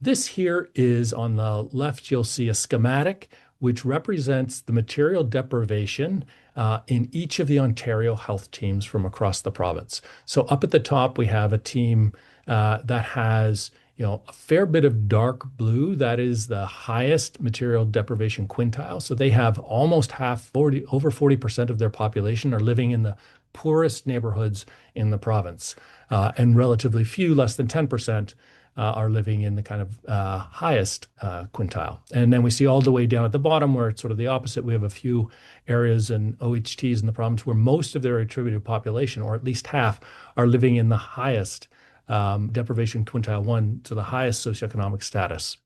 this here is on the left, you'll see a schematic which represents the material deprivation in each of the Ontario health teams from across the province. So up at the top, we have a team that has a fair bit of dark blue. That is the highest material deprivation quintile. So they have almost over 40% of their population are living in the poorest neighborhoods in the province. And relatively few, less than 10%, are living in the kind of highest quintile. And then we see all the way down at the bottom where it's sort of the opposite. We have a few areas and OHTs in the province where most of their attributed population, or at least half, are living in the highest deprivation quintile 1 to the highest socioeconomic status.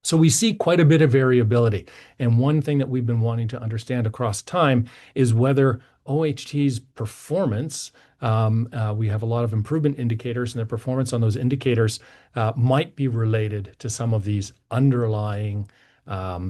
So we see quite a bit of variability. And one thing that we've been wanting to understand across time is whether OHT's performance, we have a lot of improvement indicators, and their performance on those indicators might be related to some of these underlying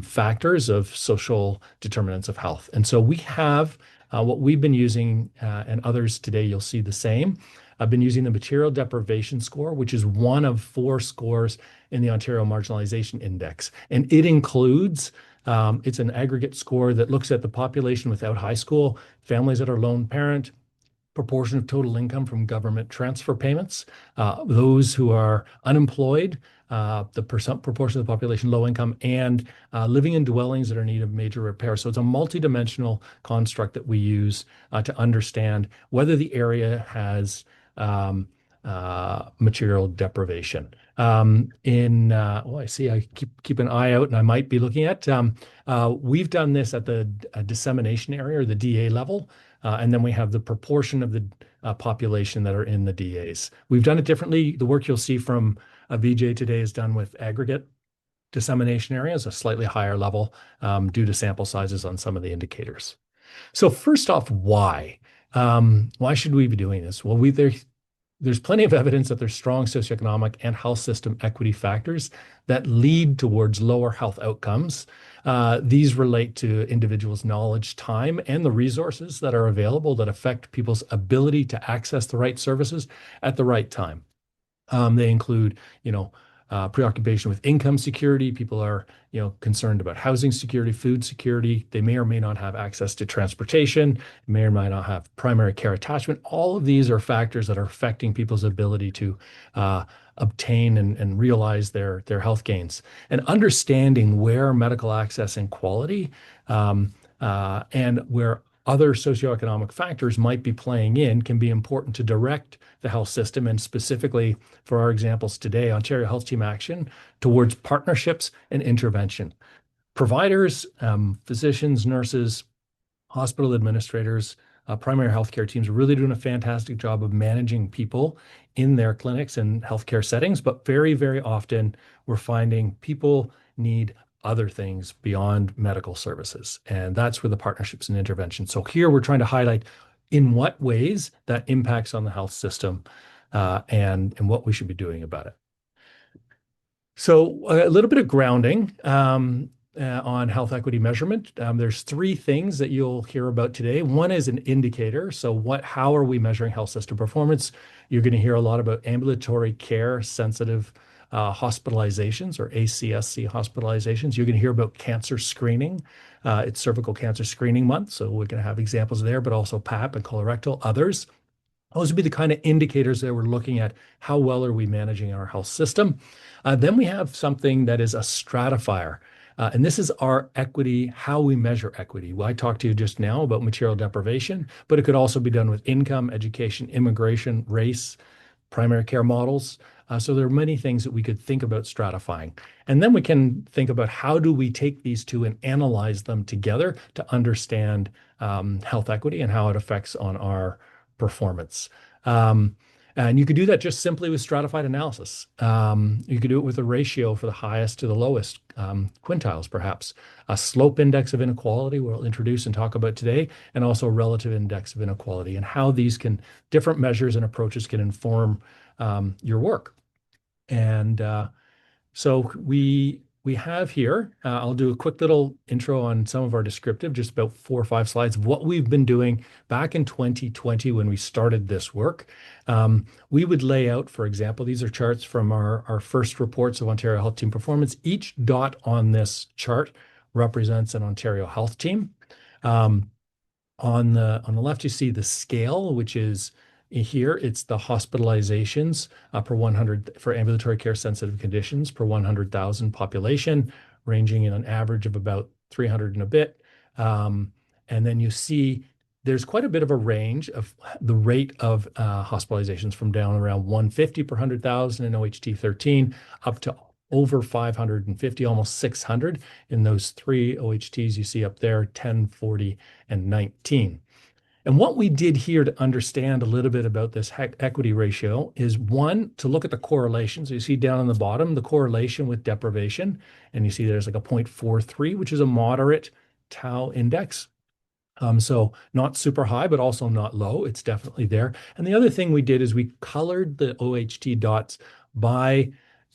factors of social determinants of health. And so we have what we've been using, and others today you'll see the same. I've been using the Material Deprivation Score, which is one of 4 scores in the Ontario Marginalization Index. And it includes, it's an aggregate score that looks at the population without high school, families that are lone parent, proportion of total income from government transfer payments, those who are unemployed, the proportion of the population low income, and living in dwellings that are in need of major repair. So it's a multidimensional construct that we use to understand whether the area has material deprivation. I see I keep an eye out, and I might be looking at, we've done this at the dissemination area, or the DA level, and then we have the proportion of the population that are in the DAs. We've done it differently. The work you'll see from VJ today is done with aggregate dissemination areas, a slightly higher level due to sample sizes on some of the indicators. So first off, why? Why should we be doing this? Well, there's plenty of evidence that there's strong socioeconomic and health system equity factors that lead towards lower health outcomes. These relate to individuals' knowledge, time, and the resources that are available that affect people's ability to access the right services at the right time. They include, preoccupation with income security. People are, concerned about housing security, food security. They may or may not have access to transportation, may or may not have primary care attachment. All of these are factors that are affecting people's ability to obtain and realize their health gains. And understanding where medical access and quality and where other socioeconomic factors might be playing in can be important to direct the health system, and specifically for our examples today, Ontario Health Team Action, towards partnerships and intervention. Providers, physicians, nurses, hospital administrators, primary healthcare teams are really doing a fantastic job of managing people in their clinics and healthcare settings, but very, very often we're finding people need other things beyond medical services. And that's where the partnerships and intervention. So here we're trying to highlight in what ways that impacts on the health system and what we should be doing about it. So a little bit of grounding on health equity measurement. There's 3 things that you'll hear about today. One is an indicator. So how are we measuring health system performance? You're going to hear a lot about ambulatory care sensitive hospitalizations, or ACSC hospitalizations. You're going to hear about cancer screening. It's cervical cancer screening month, so we're going to have examples there, but also PAP and colorectal, others. Those would be the kind of indicators that we're looking at. How well are we managing our health system? Then we have something that is a stratifier. And this is our equity, how we measure equity. Well, I talked to you just now about material deprivation, but it could also be done with income, education, immigration, race, primary care models. So there are many things that we could think about stratifying. And then we can think about how do we take these two and analyze them together to understand health equity and how it affects on our performance. And you could do that just simply with stratified analysis. You could do it with a ratio for the highest to the lowest quintiles, perhaps. A slope index of inequality we'll introduce and talk about today, and also a relative index of inequality, and how these different measures and approaches can inform your work. And so we we have here, I'll do a quick little intro on some of our descriptive, just about 4 or 5 slides of what we've been doing back in 2020 when we started this work. We would lay out, for example, these are charts from our first reports of Ontario Health Team performance. Each dot on this chart represents an Ontario Health Team. On the left, you see the scale, which is here. It's the hospitalizations per 100 for ambulatory care sensitive conditions per 100,000 population, ranging in an average of about 300 and a bit. And then you see there's quite a bit of a range of the rate of hospitalizations from down around 150 per 100,000 in OHT 13 up to over 550, almost 600 in those three OHTs you see up there, 10, 40, and 19. And what we did here to understand a little bit about this equity ratio is one, to look at the correlation. So you see down on the bottom, the correlation with deprivation, and you see there's like a 0.43, which is a moderate tau index. So not super high, but also not low. It's definitely there. And the other thing we did is we colored the OHT dots by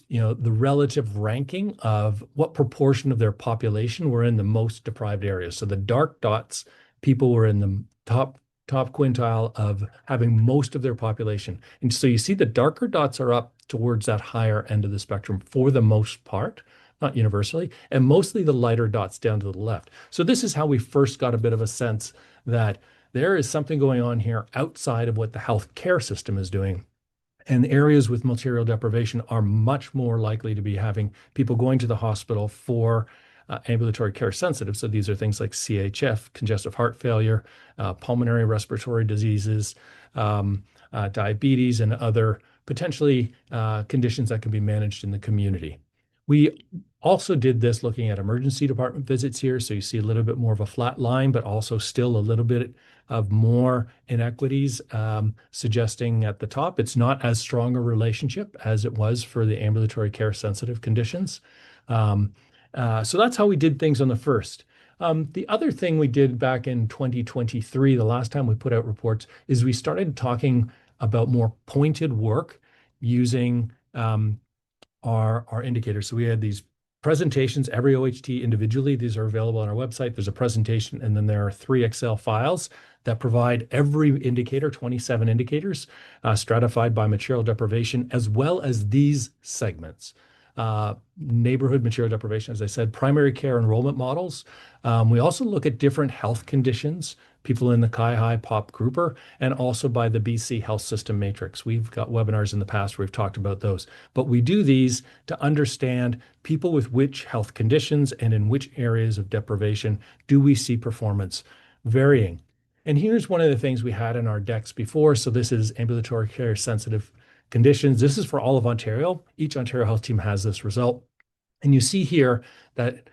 the relative ranking of what proportion of their population were in the most deprived areas. So the dark dots, people were in the top quintile of having most of their population. And so you see the darker dots are up towards that higher end of the spectrum for the most part, not universally, and mostly the lighter dots down to the left. So this is how we first got a bit of a sense that there is something going on here outside of what the healthcare system is doing. And areas with material deprivation are much more likely to be having people going to the hospital for ambulatory care sensitive. So these are things like CHF, congestive heart failure, pulmonary respiratory diseases, diabetes, and other potentially conditions that can be managed in the community. We also did this looking at emergency department visits here. So you see a little bit more of a flat line, but also still a little bit of more inequities, suggesting at the top, it's not as strong a relationship as it was for the ambulatory care sensitive conditions. So that's how we did things on the first. The other thing we did back in 2023, the last time we put out reports, is we started talking about more pointed work using our indicators. So we had these presentations, every OHT individually. These are available on our website. There's a presentation, and then there are 3 Excel files that provide every indicator, 27 indicators, stratified by material deprivation, as well as these segments. Neighborhood material deprivation, as I said, primary care enrollment models. We also look at different health conditions, people in the CHI POP grouper, and also by the BC Health System Matrix. We've got webinars in the past where we've talked about those. But we do these to understand people with which health conditions and in which areas of deprivation do we see performance varying. And here's one of the things we had in our decks before. So this is ambulatory care sensitive conditions. This is for all of Ontario. Each Ontario Health Team has this result. And you see here that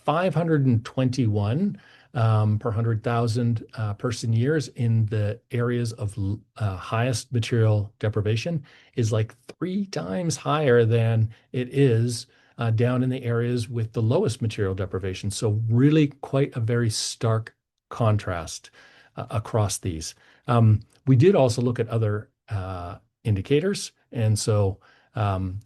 521 per 100,000 person years in the areas of highest material deprivation is like 3 times higher than it is down in the areas with the lowest material deprivation. So really quite a very stark contrast across these. We did also look at other indicators. And so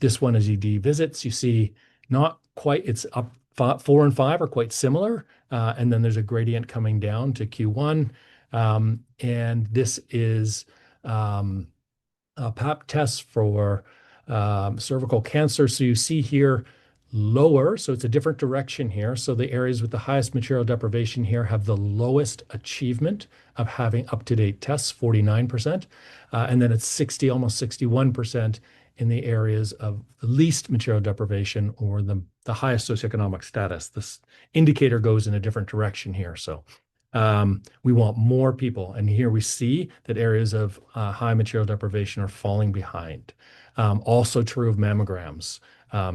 this one is ED visits. You see not quite, it's up 4 and 5 are quite similar. And then there's a gradient coming down to Q1. And this is a PAP test for cervical cancer. So you see here lower, so it's a different direction here. So the areas with the highest material deprivation here have the lowest achievement of having up-to-date tests, 49%. And then it's 60, almost 61% in the areas of the least material deprivation or the highest socioeconomic status. This indicator goes in a different direction here. So we want more people. And here we see that areas of high material deprivation are falling behind. Also true of mammograms.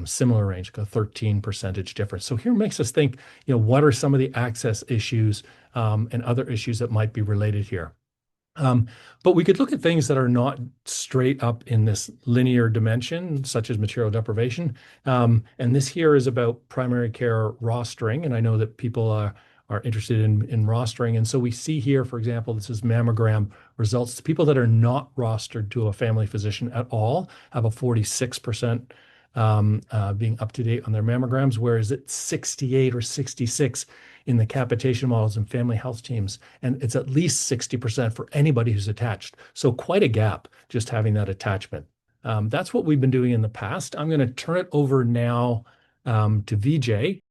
Similar range, like a 13% difference. So here makes us think, what are some of the access issues and other issues that might be related here? But we could look at things that are not straight up in this linear dimension, such as material deprivation. And this here is about primary care rostering. And I know that people are interested in rostering. And so we see here, for example, this is mammogram results. The people that are not rostered to a family physician at all have a 46% being up to date on their mammograms, whereas it's 68 or 66 in the capitation models and family health teams. And it's at least 60% for anybody who's attached. So quite a gap just having that attachment. That's what we've been doing in the past. I'm going to turn it over now to VJ